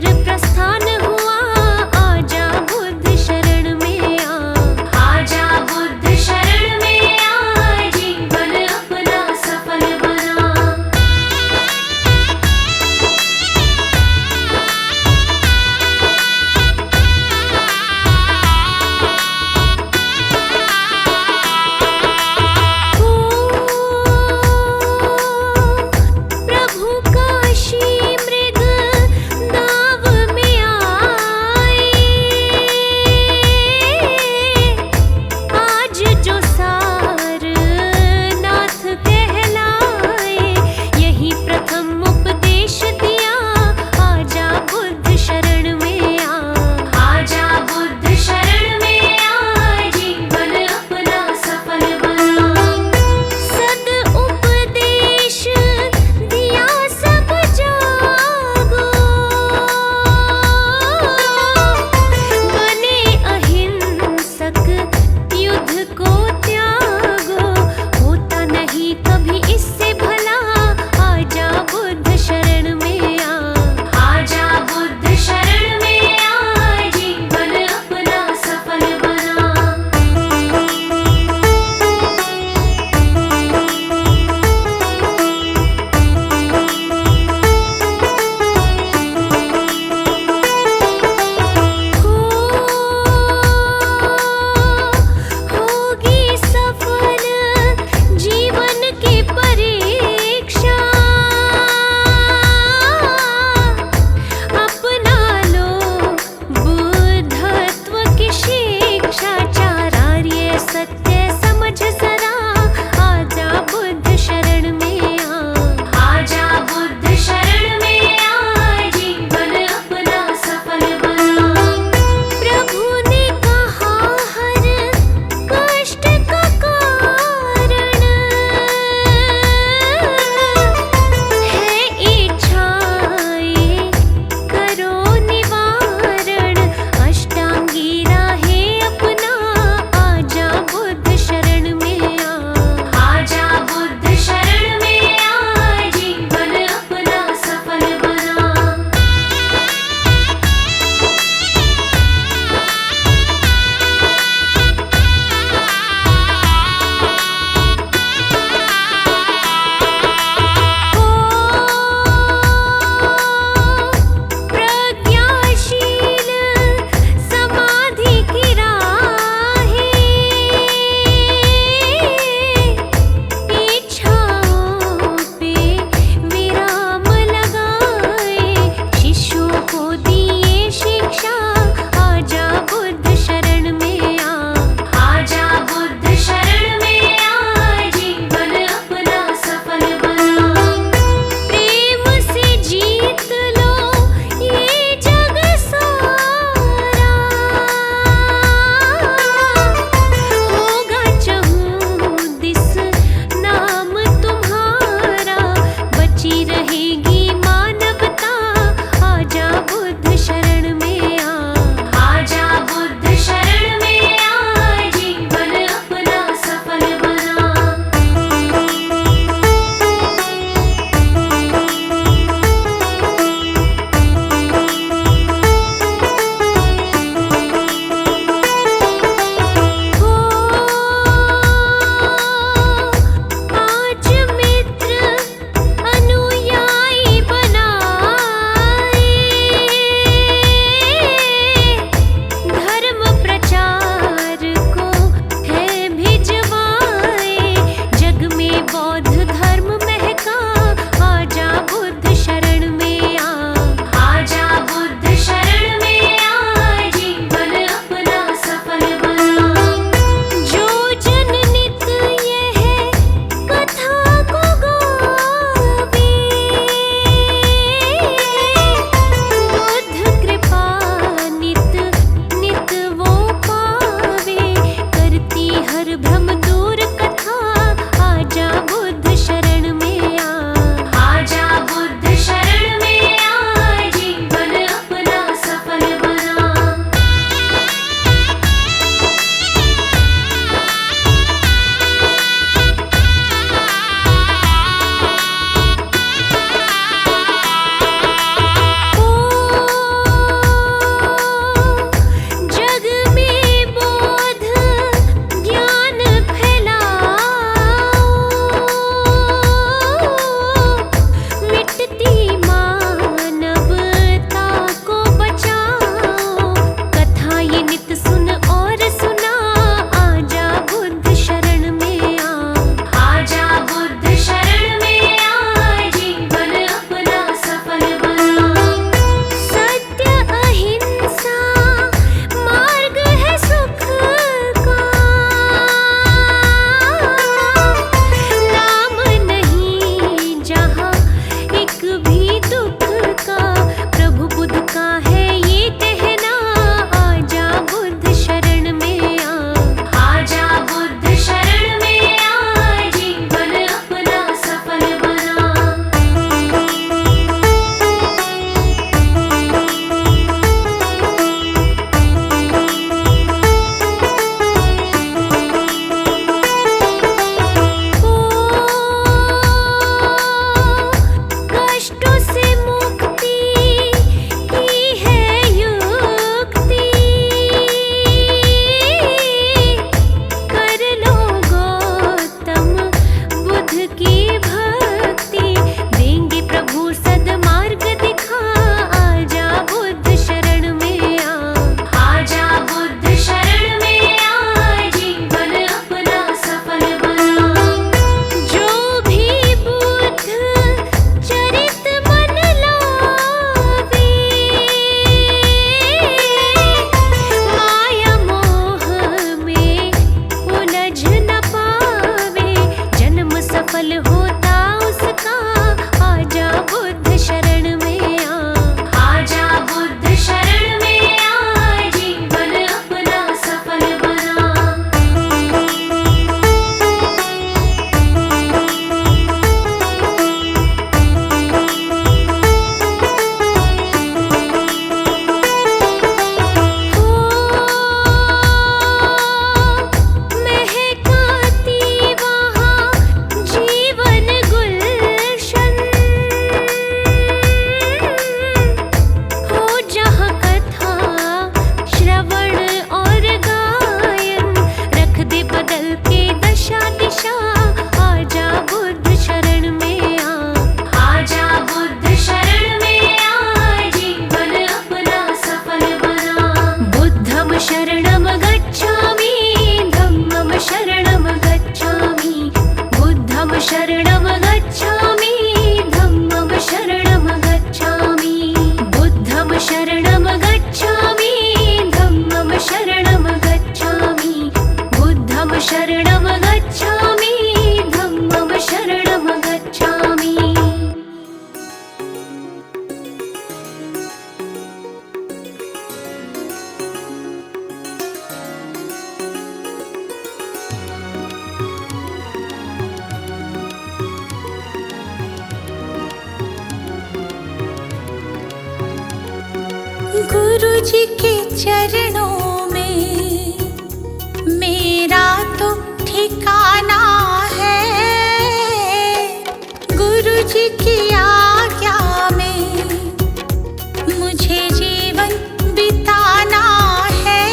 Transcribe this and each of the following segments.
ईश्वर प्रस्थान हुआ, आजा बुद्ध शरण में आ, आजा बुद्ध शरण में आ, जीवन अपना सफल बना। प्रभु काशी मृग दाव में आ, शरणं गच्छामि धम्मं शरणं गच्छामि गुरु जी के चरणों में मेरा तो ठिकाना है। गुरु जी की आज्ञा में मुझे जीवन बिताना है।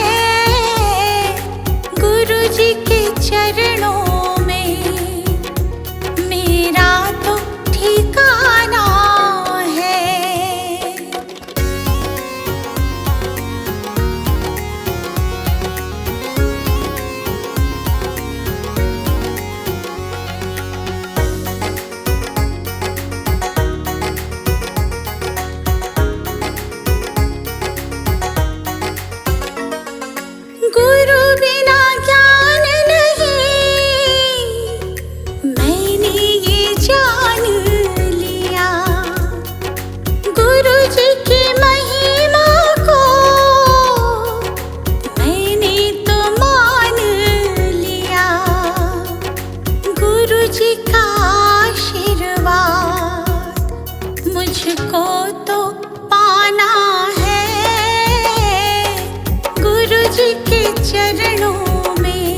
गुरु जी के चरणों में मेरा तो ठिकाना है। गुरु बिना ज्ञान नहीं, मैंने ये जान लिया। गुरु जी की महिमा को मैंने तो मान लिया। गुरु जी का आशीर्वाद मुझको तो पाना है। गुरु जी के चरणों में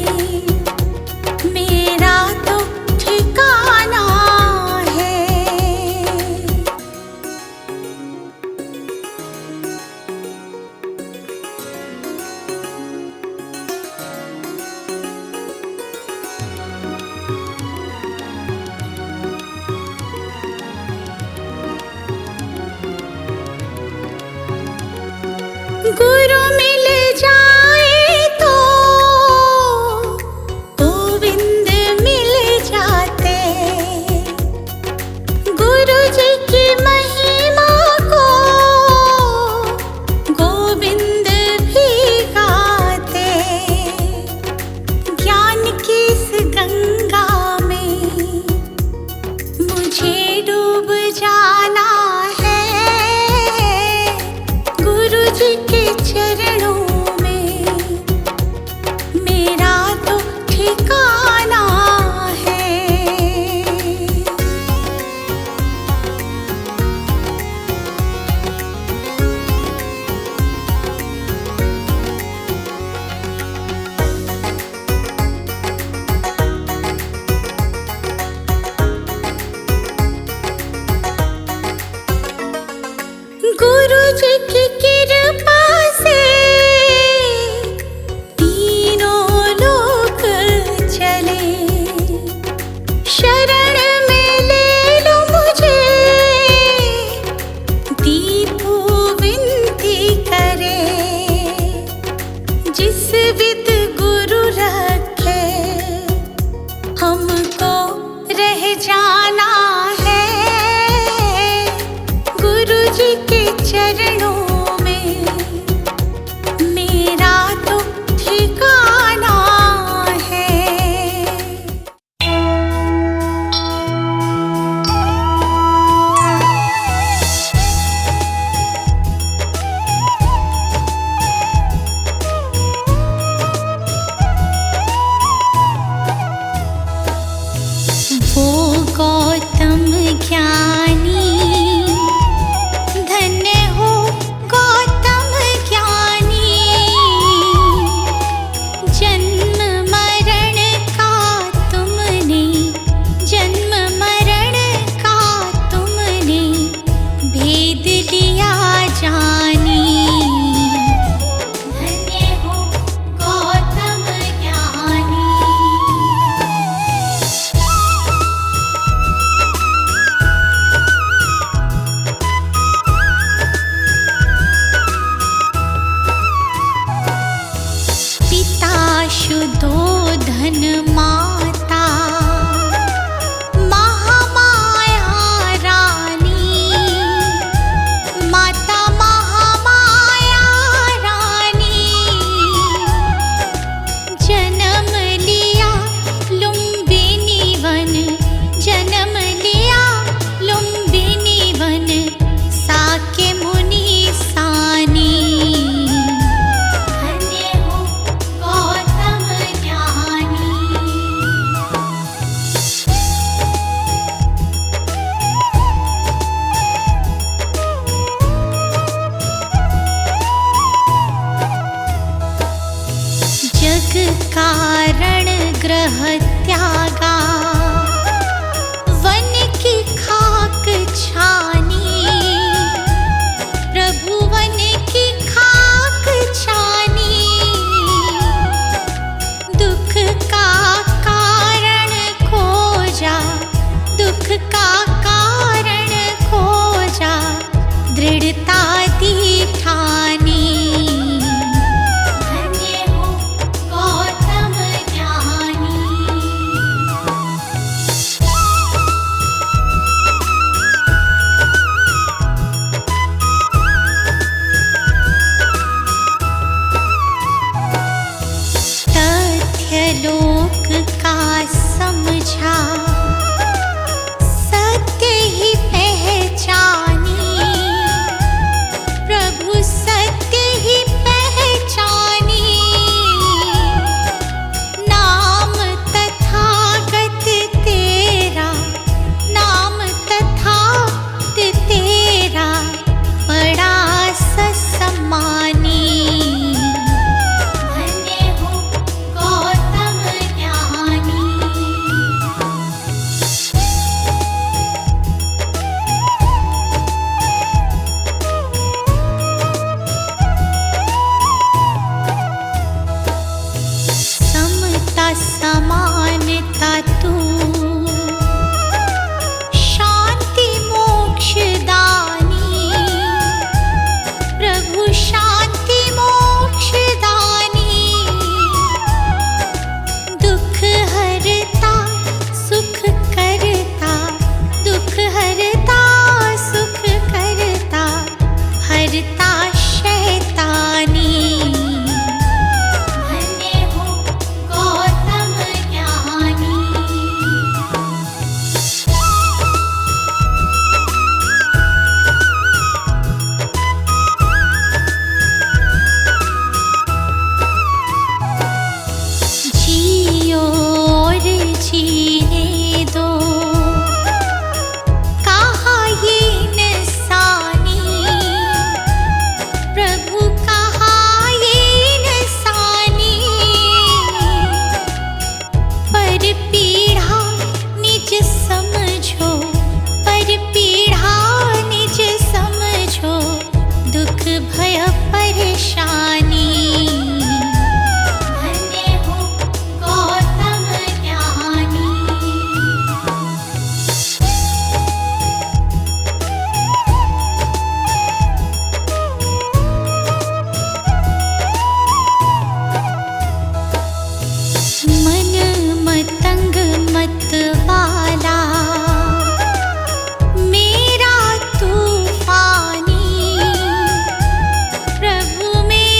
मेरा तो ठिकाना है। गुरु मिल जाए तो गोविंद मिल जाते। गुरु जी की महिमा को गोविंद भी गाते। ज्ञान की इस गंगा में मुझे डूब जाना है। गुरु जी के चरणों में कारण ग्रह त्यागा, वन की खाक छानी, प्रभु वन की खाक छानी। दुख का कारण खोजा, दुख का कारण खोजा, दृढ़ता दी ठानी। धन्य हो गौतम ज्ञानी। तथ्य लोक का समझा, सत्य ही पहचानी, प्रभु सत्य ही पहचानी। नाम तथागत तेरा, नाम तथागत तेरा, बड़ा ससम्मानी। धन्य हो गौतम ज्ञानी। समता समानता तू, शांति मोक्ष दानी, प्रभु शांति मोक्ष दानी। दुख हरता सुख करता, दुख हरता सुख करता, हरता शैतानी। धन्य हो गौतम ज्ञानी। जियो और जीने दो, कहा ये इंसानी, प्रभु कहा ये इंसानी। पर पीढ़ा निज समझो, पर पीढ़ा निज समझो, दुख भय परेशानी। धन्य हो गौतम ज्ञानी। मन मतंग मत वाला, मेरा तूफानी, प्रभु मेरा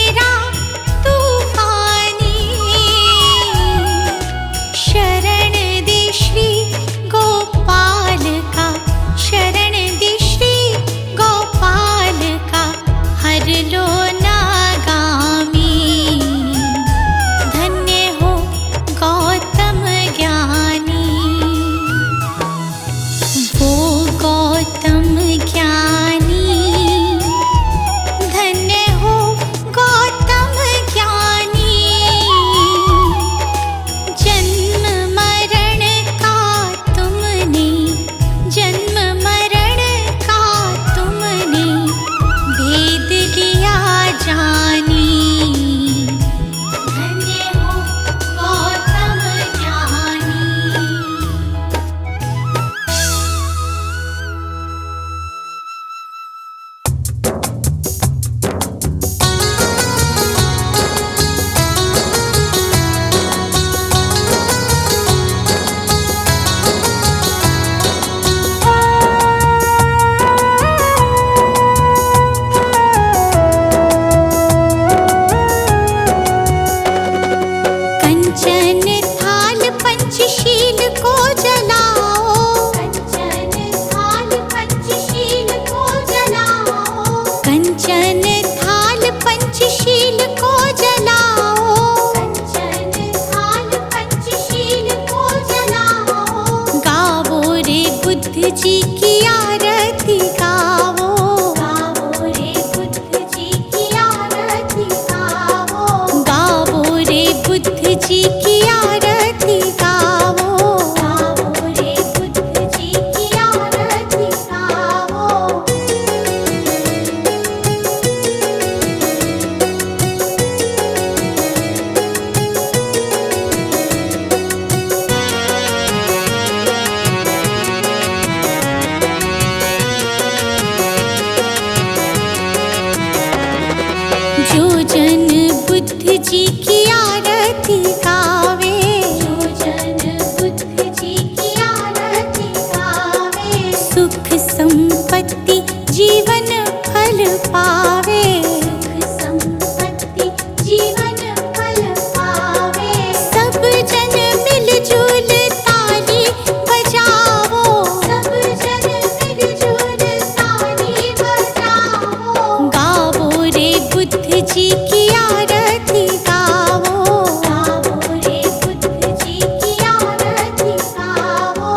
जो जन बुद्ध जी की आरती गावे, जो जन बुद्ध जी की आरती गावे, सुख संपत्ति जीवन फल पावे, सुख संपत्ति जीवन फल पावे। सब जन मिलजुल ताली बजाओ, सब जन मिलजुल ताली बजाओ, गावो रे बुद्ध जी की आरती गावो, गावो रे बुद्ध जी की आरती गावो।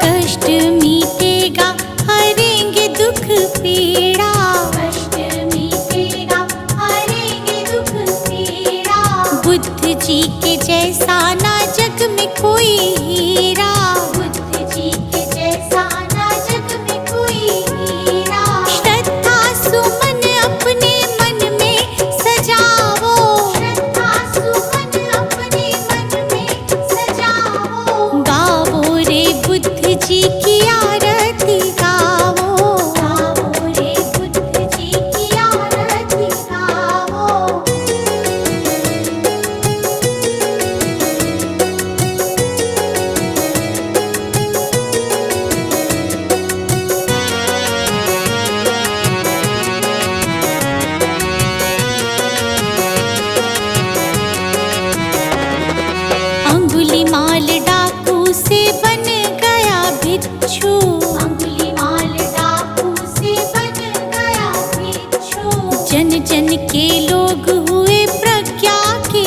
कष्ट मीटेगा हरेंगे दुख पीड़ा, कष्ट मीटेगा हरेंगे दुख पीड़ा, बुद्ध जी के जैसा ना जग में कोई हीरा, बुद्ध जी के जैसा ना जग में कोई हीरा। श्रद्धा सुमन अपने मन में सजाओ, श्रद्धा सुमन अपने मन में सजाओ, गावो रे बुद्ध जी की आरती गावो, गावो रे बुद्ध जी की आरती गावो। अंगुलीमाल डाकू से बन गया भिक्षु, अंगुलीमाल डाकू से बन गया भिक्षु, जन जन के लोग हुए प्रज्ञा के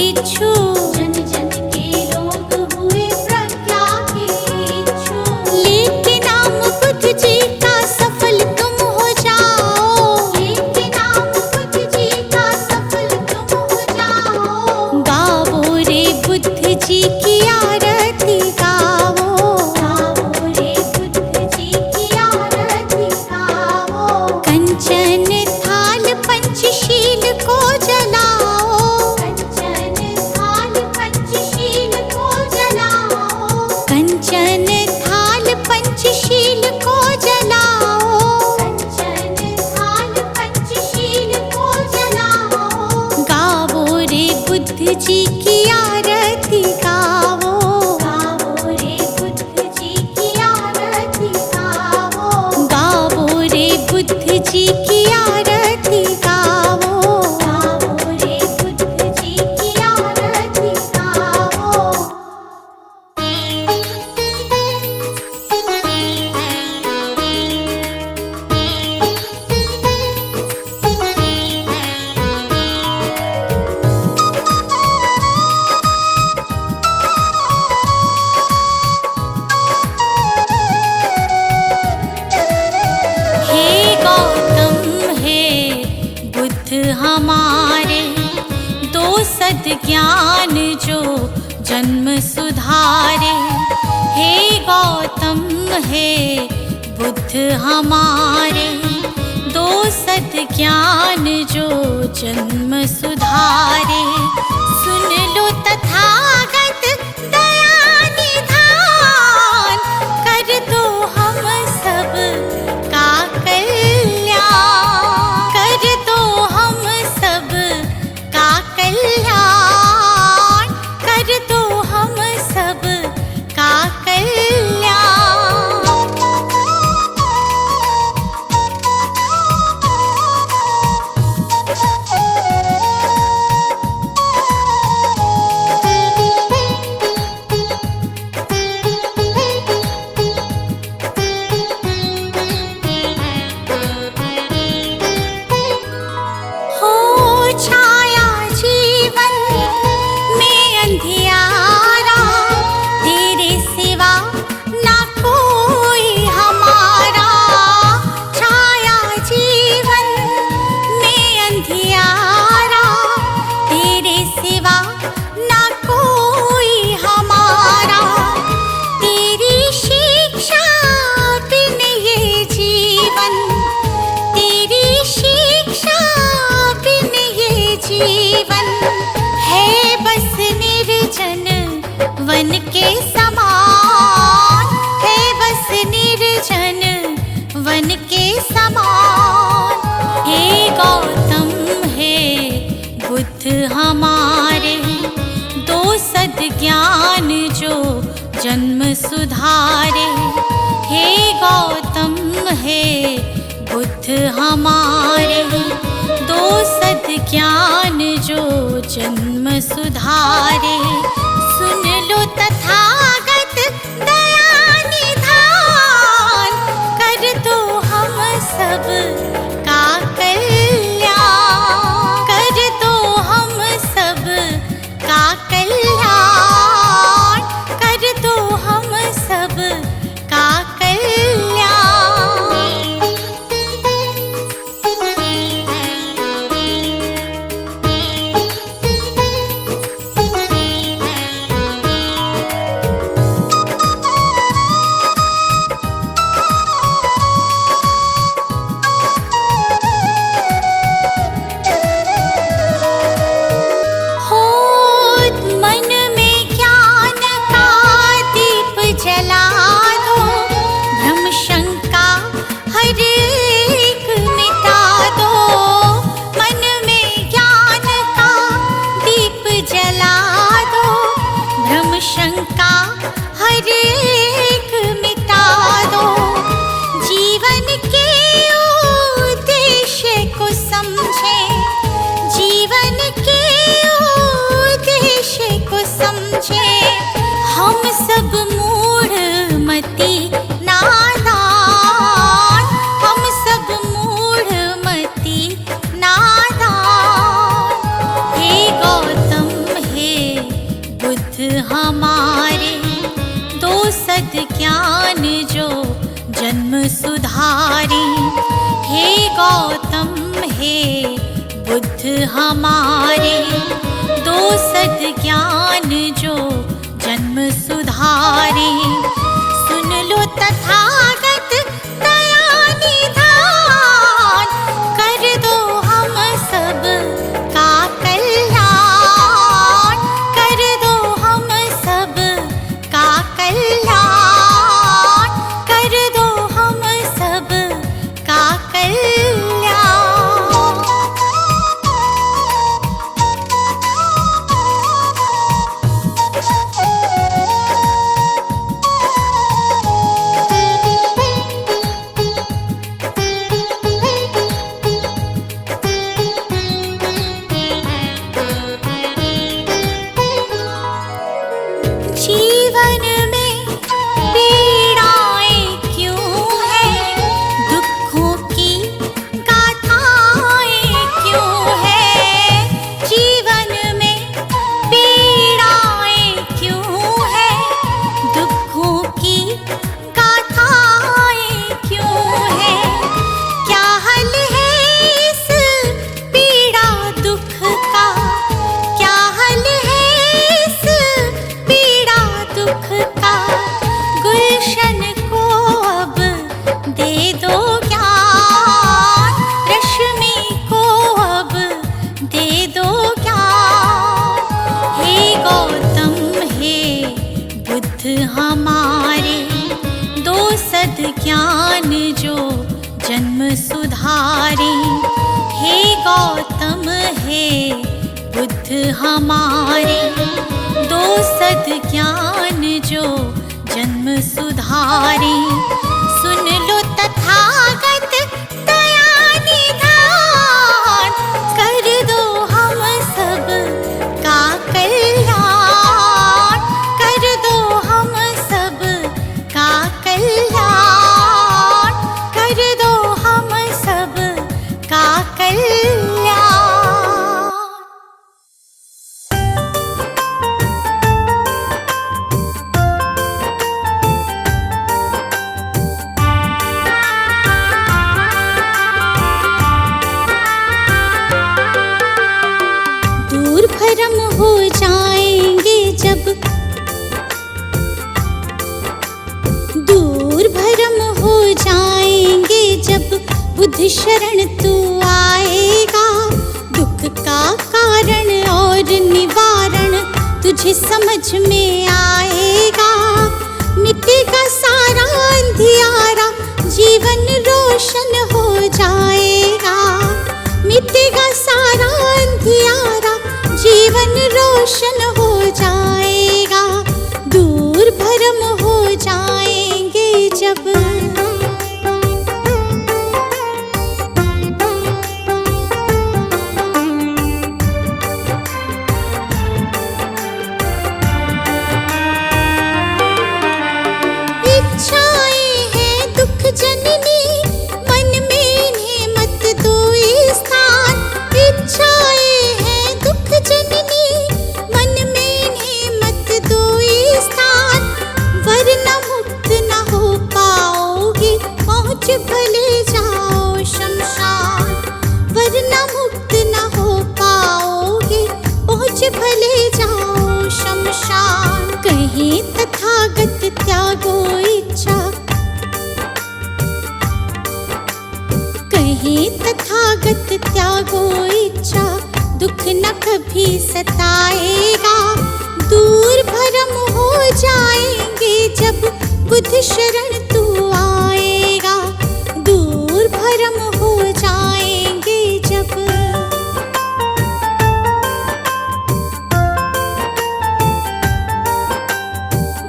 इच्छु, जन जन के लोग हुए प्रज्ञा के इच्छु। लेके नाम बुद्ध जी का सफल तुम हो जाओ, लेके नाम बुद्ध जी का सफल तुम हो जाओ, गावो रे बुद्ध जी की आरती गावो, गावो रे बुद्ध जी की आरती गावो। कंचन थाल पंचशील को जलाओ, कंचन थाल पंचशील को जलाओ, कंचन थाल पंचशील को जलाओ, कंचन थाल पंचशील को जलाओ, गावो रे बुद्ध जी की आरती गावो, गावो रे बुद्ध जी की आरती गावो, गावो रे बुद्ध जी की आरती गावो, गावो रे बुद्ध जी की आरती गावो। हे गौतम हे बुद्ध हमारे, दो सद्ज्ञान जो जन्म सुधारे। हे गौतम हे बुद्ध हमारे, दो सद्ज्ञान जो जन्म सुधारे। सुन लो तथागत दया निधान, कर दो हम सब का कल्याण, कर दो हम सब का कल्याण, कर दो हम सब का कल्याण। वन के समान है बस निर्जन वन के समान। हे गौतम हे बुद्ध हमारे, दो सद्ज्ञान जो जन्म सुधारे। हे गौतम हे बुद्ध हमारे, दो सद्ज्ञान जो जन्म सुधारे। सुन लो तथागत दया निधान, कर दो हम सब का कल्याण, कर दो हम सब का कल्याण, कर दो हम सब का शंका हर एक मिटा दो। जीवन के उद्देश्य को समझे, जीवन के उद्देश्य को समझे। हम सब मूढ़ मति नादान, हम सब मूढ़ मति नादान। हे गौतम हे बुद्ध हमारे, दो सद्ज्ञान जो जन्म सुधारे। हे गौतम हे बुद्ध हमारे, दो सद्ज्ञान जो जन्म सुधारे। सुन लो तथागत दया निधान, कर दो हम सब का कल्याण, कर दो हम सब का कल्याण, कर दो हम सब का कल्याण। जीवन में पीड़ाएं क्यों हैं, दुखों की गाथाएं क्यों हैं। जीवन में पीड़ाएं क्यों हैं, दुखों की गाथाएं क्यों हैं। क्या हल है इस पीड़ा दुख का, क्या हल है इस पीड़ा दुख का। गुलशन को अब दे दो ज्ञान, रश्मि को अब दे दो ज्ञान। हे गौतम हे बुद्ध हमारे, दो सद्ज्ञान जो जन्म सुधारे। हे गौतम हे बुद्ध हमारे, दो सद्ज्ञान जो जन्म सुधारे। सुन लो तथागत दया निधान, कर दो हम सब का कल्याण, कर दो हम सब का कल्याण, कर दो हम सब का कल्याण। दूर भरम हो जाएंगे जब, दूर भरम हो जाएंगे जब बुद्ध शरण तू आएगा। दुख का कारण और निवारण तुझे समझ में आए। अंधियारा जीवन रोशन हो जाएगा। मिटेगा सारा अंधियारा जीवन रोशन हो जाएगा। दूर भरम हो जाएंगे जब इच्छाएं हैं दुख जननी मन में इन्हें मत दो स्थान। इच्छाएं हैं दुख जननी मन में इन्हें मत दो स्थान। वरना मुक्त न हो पाओगे पहुँच भले जाओ शमशान। वरना मुक्त न हो पाओगे पहुँच भले जाओ शमशान। कहीं तथागत त्यागो इच्छा, कहीं तथागत त्यागो इच्छा। दुख न कभी सताएगा। दूर भरम हो जाएंगे जब बुद्ध शरण तू आएगा। दूर भरम हो जाएंगे जब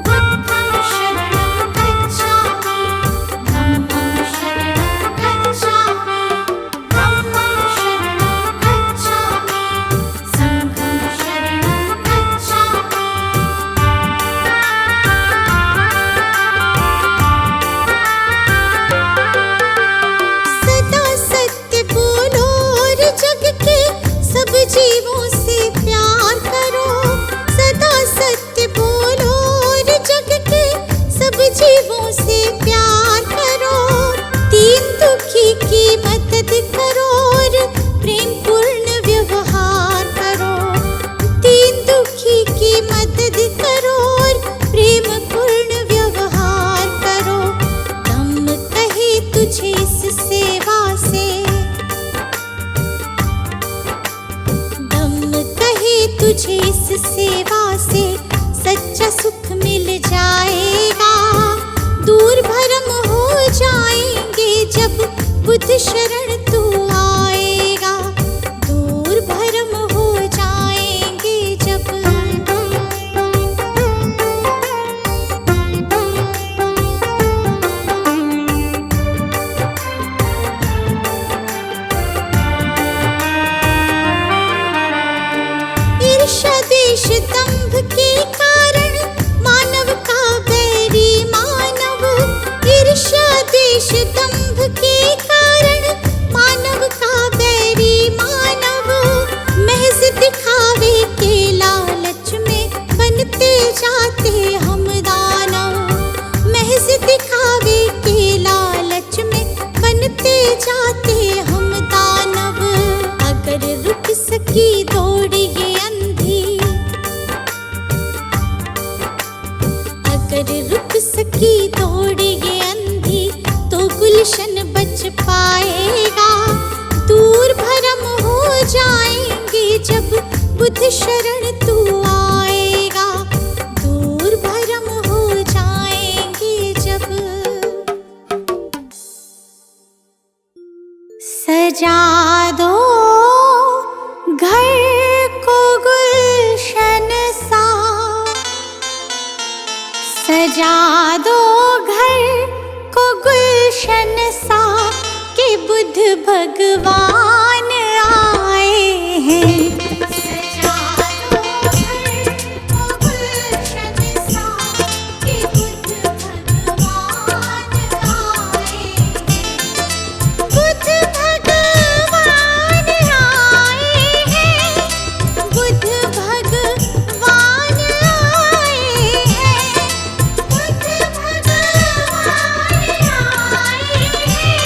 बुद्धं शरणं गच्छामि, धम्मं शरणं गच्छामि, धम्मं शरणं गच्छामि, संघं शरणं गच्छामि। सदा सत्य बोलो और जग के सब जीवों से प्यार करो। सदा सत्य बोलो और जग के सब जीवों से प्यार करो। दीन दुखी की मदद करो और प्रेम पूर्ण व्यवहार करो। दीन दुखी की मदद करो और प्रेम पूर्ण व्यवहार करो। धम्म कहे तुझे इस सेवा से, धम्म कहे तुझे इस सेवा से सच्चा सुख मिल जाएगा। दूर भरम हो जाएंगे जब बुद्ध शरण तू आएगा। दूर भरम हो जाएंगे जब ईर्ष्या द्वेष दंभ के कारण मानव का बैरी मानव। ईर्ष्या द्वेष दंभ के कारण मानव का बैरी मानव। महज दिखावे के लालच में बनते जाते हम दानव। महज दिखावे के लालच में बनते जाते हम दानव। अगर रुक सकी दौड़ ये अंधी, अगर रुक सकी दौड़ ये अंधी तो गुलशन बच पाएगा। दूर भरम हो जाएंगे जब बुद्ध शरण तू आएगा। दूर भरम हो जाएंगे जब सजा दो घर को गुलशन सा, सजा दो घर को गुलशन सा कि बुद्ध भगवान आए हैं। सजा दो घर को गुलशन सा कि बुद्ध भगवान आए हैं। बुद्ध भगवान आए हैं। बुद्ध भगवान आए हैं। बुद्ध भगवान आए हैं।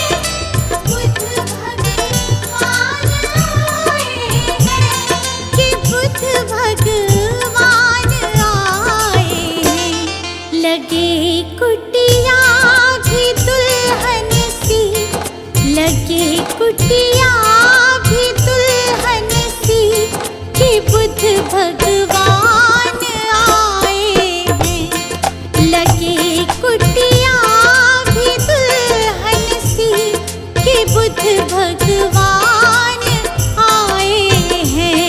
बुद्ध भगवान आए हैं कि बुद्ध भगवान आए हैं। लगे कुटिया भी दुल्हन सी, लगे कुटिया भी दुल्हन सी कि बुद्ध भगवान आए हैं। लगे कुटिया भी भगवान आए हैं।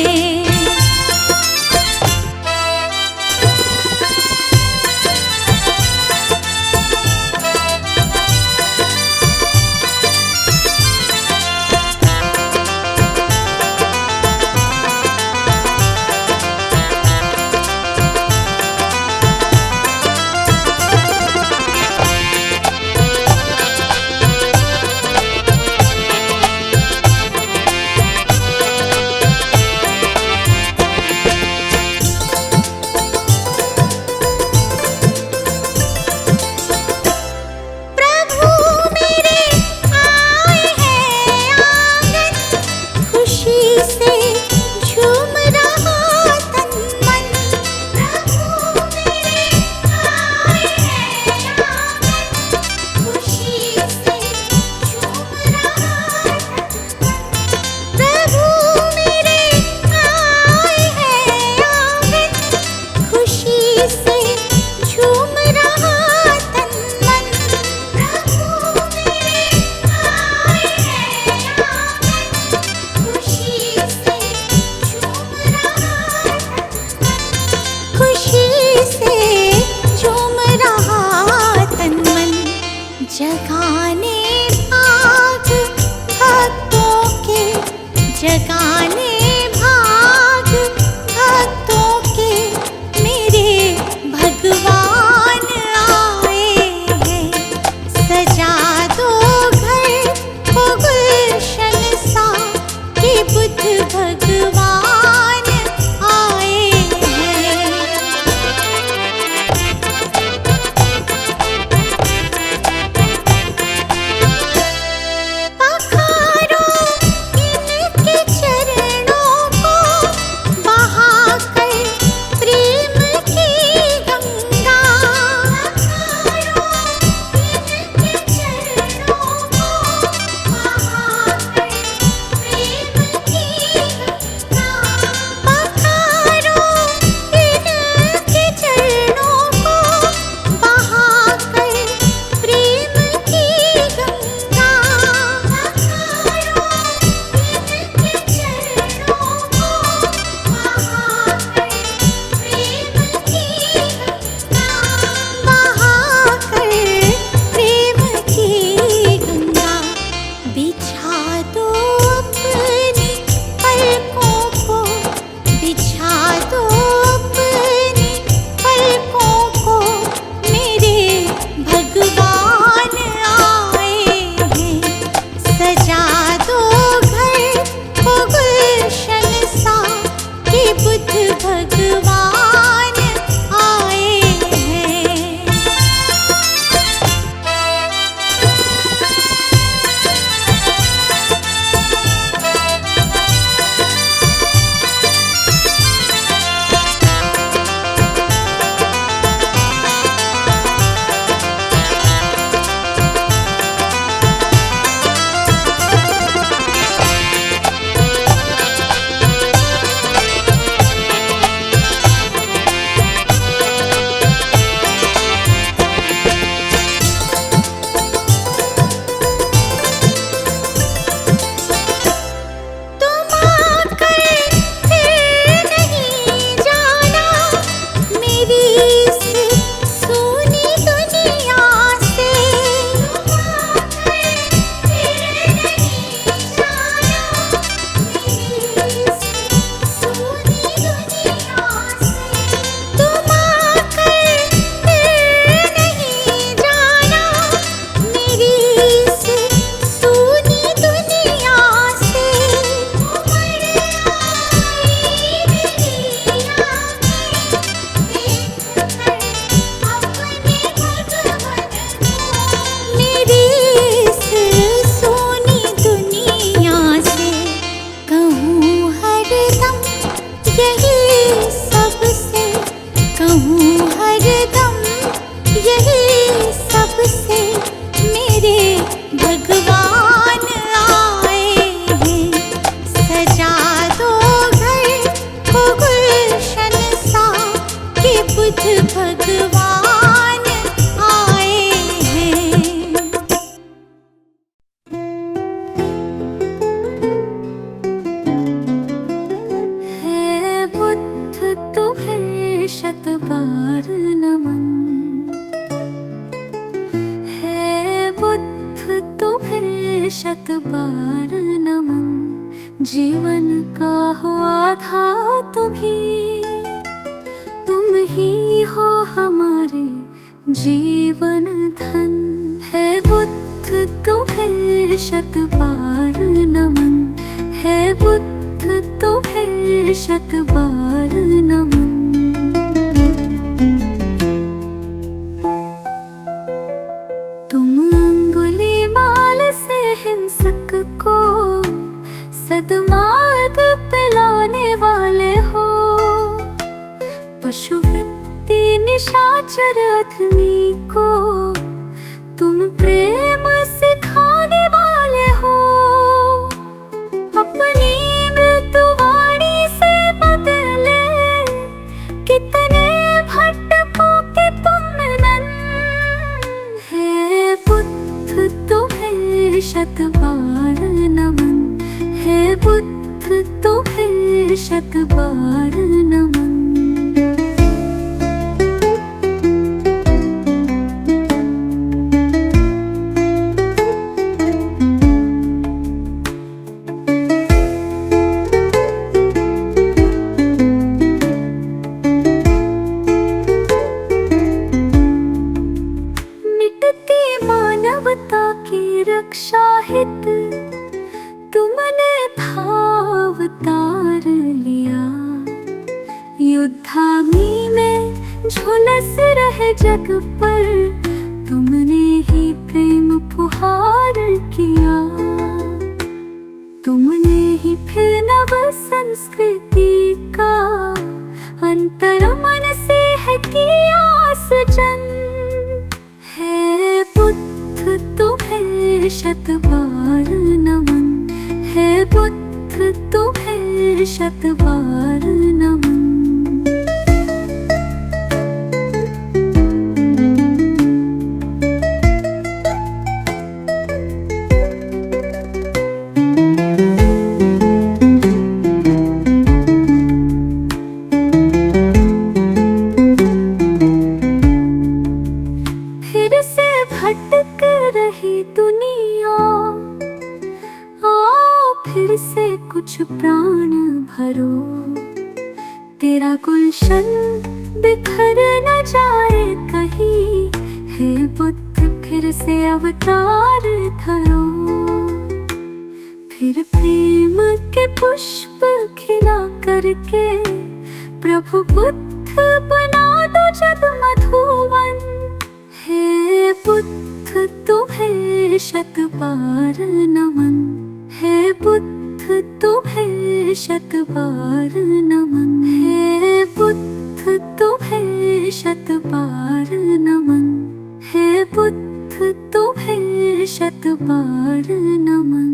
प्रभु मेरे आए हैं आंगन, खुशी से झूम रहा तन मन। प्रभु मेरे आए हैं आंगन, खुशी से झूम रहा तन मन। प्रभु मेरे आए हैं आंगन, खुशी से झूम रहा तन मन। प्रभु मेरे आए हैं आंगन, खुशी से झूम रहा तन मन। खुशी से झूम रहा तन मन। जगाने भाग भक्तों के, जगाने भाग भक्तों के, मेरे भगवान आए हैं। सजा दो घर को गुलशन सा, कि बुद्ध भगवान आए हैं। पखारो इनके चरणों को, बहाकर प्रेम की गंगा। पखारो इनके चरणों को, बहाकर प्रेम की गंगा। पखारो इनके चरणों को, बहाकर प्रेम की गंगा। पखारो इनके चरणों को, बहाकर प्रेम की गंगा। बहाकर प्रेम की गंगा। बिछा दो अपनी पलकों को, बिछा दो अपनी पलकों को, मेरे भगवान आए हैं। सजा दो घर को गुलशन सा, कि बुद्ध भगवान आए हैं। शत बार नमन। जीवन का हो आधार तुम ही हो हमारे जीवन धन। है बुद्ध तुम्हें शत बार नमन। है बुद्ध तुम्हें शत बार नमन। तुम अंगुलीमाल से हिंसक को सद्मार्ग पे लाने वाले हो। पशुवृत्ति निशाचर अधमी को तुम प्रेम सिखाने वाले हो। अपनी मृत्युवाणी से बदले कितने भटकों के तुम नन। है बुद्ध तुम्हें शत बार नमन। है बुद्ध तुम्हें शत बार नमन। मानवता की रक्षा हित तुमने अवतार लिया। युद्धाग्नि में झुलस रहे जग पर तुमने ही प्रेम फुहार किया। तुमने ही फिर नव संस्कृति का अंतर मन से है किया सृजन। है बुद्ध तुम्हें शत बार नमन। है बुद्ध तुम्हें शत बार नमन। फिर से भटक रही दुनिया आओ फिर से कुछ प्राण भरो। तेरा गुलशन बिखर न जाए कहीं। हे बुद्ध फिर से अवतार धरो। फिर प्रेम के पुष्प खिला करके प्रभु बुद्ध बना दो जग मधुवन। हे बुद्ध तुम्हें शत बार नमन। है बुद्ध तुम्हें शत बार नमन। है बुद्ध तुम्हें शत बार नमन। है बुद्ध तुम्हें शत बार नमन।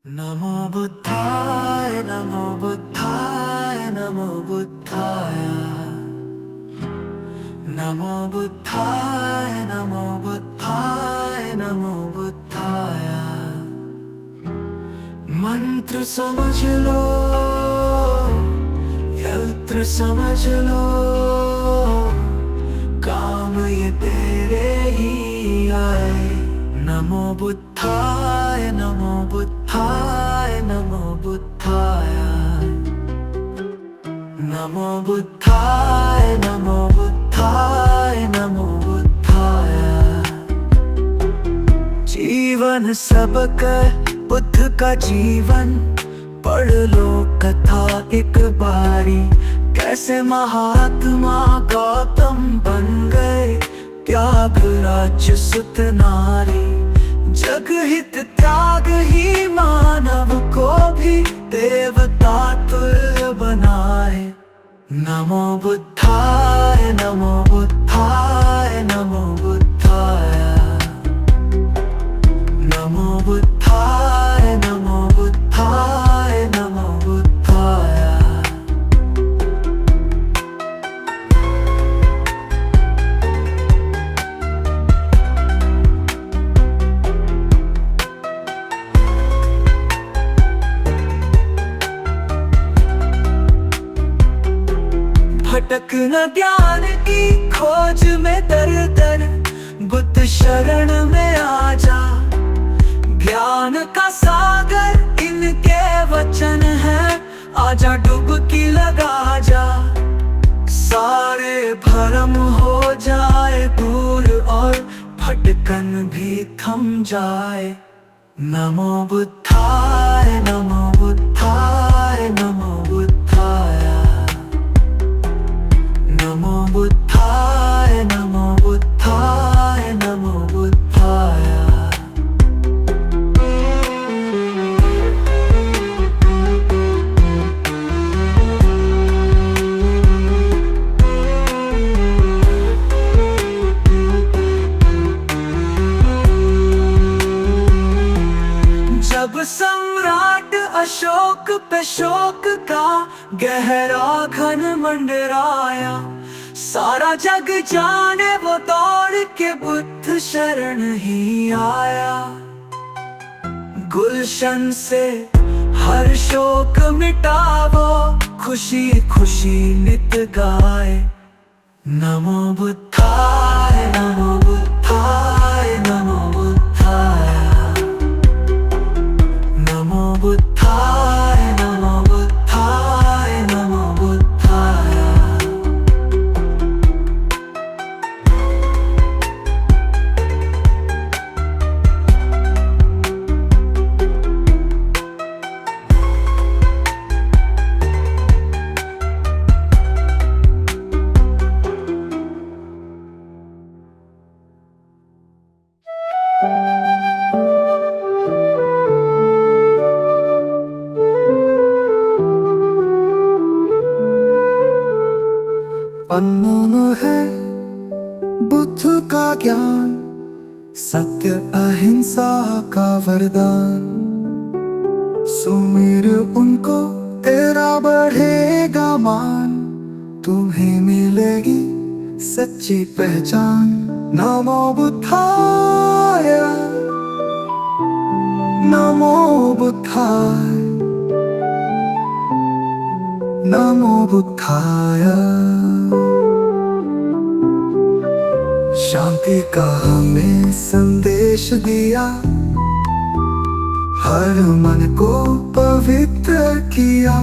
नमो बुद्धाय नमो बुद्धाय नमो बुद्धाय। नमो बुद्धाय नमो बुद्धाय नमो बुद्धाय। मंत्र समझ लो यंत्र समझ लो काम ये तेरे ही आए। नमो बुद्धाय नमो बुद्धाय नमो बुद्धाय। नमो बुद्धाय नमो बुद्धाय नमो बुद्धाय। जीवन सबक बुद्ध का जीवन पढ़ लो कथा एक बारी। कैसे महात्मा गौतम बन गए त्याग राज्य सुत नारी। जग हित त्याग ही मानव को भी देवता तुल्य बनाए। नमो बुद्धाय नमो बुद्धाय नमो बुद्धाय। नमो बुद्धाय नमो बुद्धाय नमो बुद्धाय। भटक न ज्ञान की खोज में दर दर बुद्ध शरण में आ जा। ज्ञान का सागर इनके वचन है। आजा डुबकी लगा जा, सारे भरम हो जाए दूर और भटकन भी थम जाए। नमो बुद्धाय नमो बुद्धाय नमो बुद्धाय नमो बुद्धाय नमो बुद्धाय नमो बुद्धाय। जब सम्राट अशोक पे शोक का गहरा घन मंडराया, सारा जग जाने वो दौड़ के बुद्ध शरण ही आया। गुलशन से हर शोक मिटावो, खुशी खुशी नित गाए। नमो बुद्धाय नमो बुद्धाय नमो बुद्धाय नमो बुद्धाय नमो बुद्धाय नमो बुद्धाय। अनमोल है बुद्ध का ज्ञान, सत्य अहिंसा का वरदान। सुमिर उनको तेरा बढ़ेगा मान, तुम्हें मिलेगी सच्ची पहचान। नमो बुद्धाय नमो बुद्धाय नमो बुद्धाय। शांति का हमें संदेश दिया, हर मन को पवित्र किया।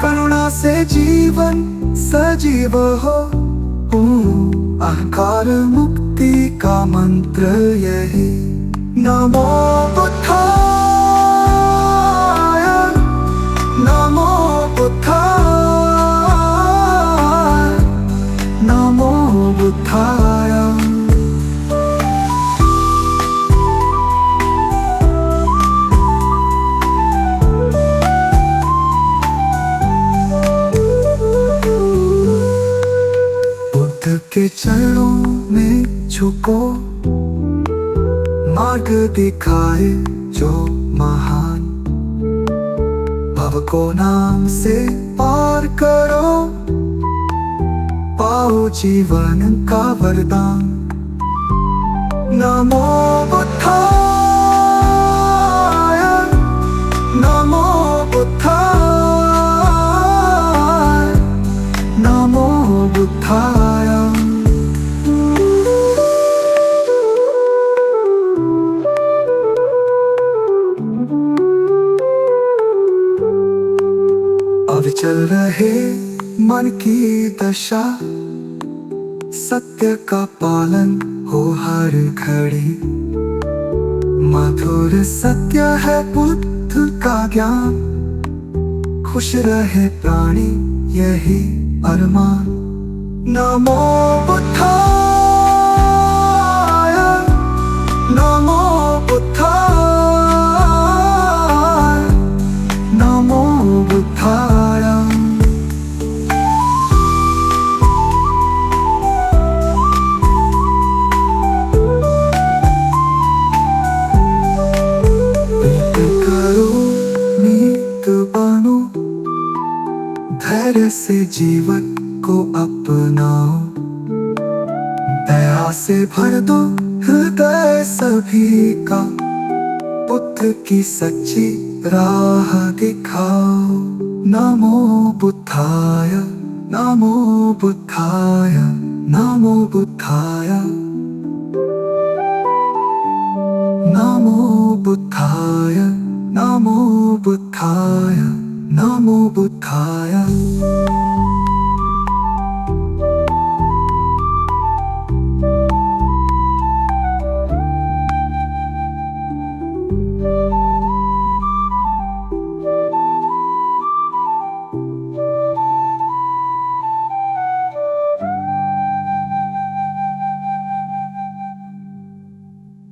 करुणा से जीवन सजीव हो, अहंकार मुक्ति का मंत्र यही। नमो बुद्धाय नमो बुद्धाय नमो बुद्धाय। बुद्ध के चरणों में झुको, मार्ग दिखाए जो महान। भव को नाम से पार करो, पाओ जीवन का वरदान। नमो बुद्धाय नमो बुद्धाय नमो बुद्धाय। अब चल रहे मन की दशा, सत्य का पालन हो हर घड़ी। मधुर सत्य है बुद्ध का ज्ञान, खुश रहे प्राणी यही अरमान। नमो बुद्धाय नमो बुद्धाय नमो बुद्धाय। धैर्य से जीवन को अपनाओ, दया से भर दो हृदय सभी का। बुद्ध की सच्ची राह दिखाओ। नमो बुद्धाय नमो बुद्धाय नमो बुद्धाय नमो बुद्धाय, नमो बुद्धाय, नमो बुद्धाय।